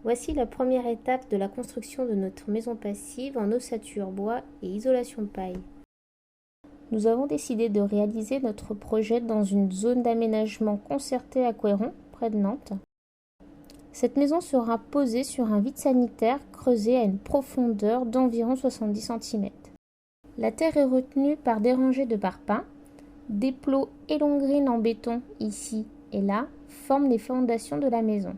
Voici la première étape de la construction de notre maison passive en ossature bois et isolation paille. Nous avons décidé de réaliser notre projet dans une zone d'aménagement concertée à Couëron, près de Nantes. Cette maison sera posée sur un vide sanitaire creusé à une profondeur d'environ 70 cm. La terre est retenue par des rangées de parpaings. Des plots et longrines en béton, ici et là, forment les fondations de la maison.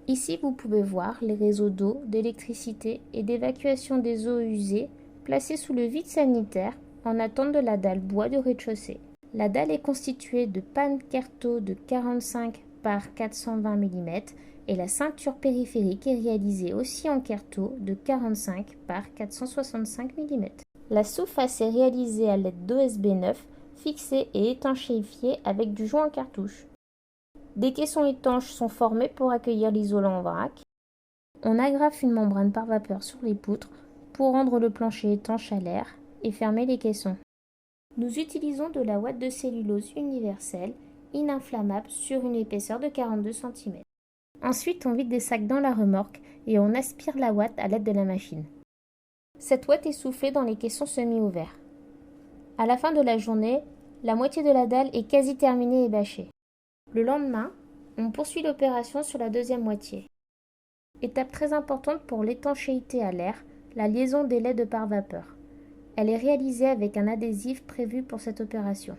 Ici, vous pouvez voir les réseaux d'eau, d'électricité et d'évacuation des eaux usées placés sous le vide sanitaire en attente de la dalle bois du rez-de-chaussée. La dalle est constituée de pannes Kerto de 45 par 420 mm et la ceinture périphérique est réalisée aussi en Kerto de 45 par 465 mm. La sous-face est réalisée à l'aide d'OSB 9 fixé et étanchéifié avec du joint en cartouche. Des caissons étanches sont formés pour accueillir l'isolant en vrac. On agrafe une membrane par vapeur sur les poutres pour rendre le plancher étanche à l'air et fermer les caissons. Nous utilisons de la ouate de cellulose universelle ininflammable sur une épaisseur de 42 cm. Ensuite, on vide des sacs dans la remorque et on aspire la ouate à l'aide de la machine. Cette ouate est soufflée dans les caissons semi-ouverts. À la fin de la journée, la moitié de la dalle est quasi terminée et bâchée. Le lendemain, on poursuit l'opération sur la deuxième moitié. Étape très importante pour l'étanchéité à l'air, la liaison des laits de pare-vapeur. Elle est réalisée avec un adhésif prévu pour cette opération.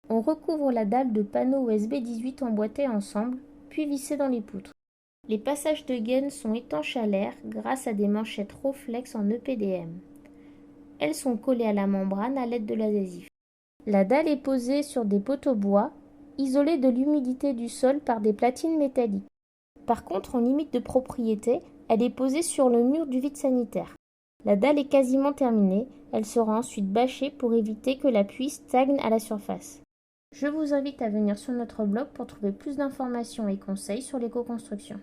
On recouvre la dalle de panneaux USB 18 emboîtés ensemble, puis vissés dans les poutres. Les passages de gaines sont étanches à l'air grâce à des manchettes Roflex en EPDM. Elles sont collées à la membrane à l'aide de l'adhésif. La dalle est posée sur des poteaux bois, isolés de l'humidité du sol par des platines métalliques. Par contre, en limite de propriété, elle est posée sur le mur du vide sanitaire. La dalle est quasiment terminée, elle sera ensuite bâchée pour éviter que l'appui stagne à la surface. Je vous invite à venir sur notre blog pour trouver plus d'informations et conseils sur l'éco-construction.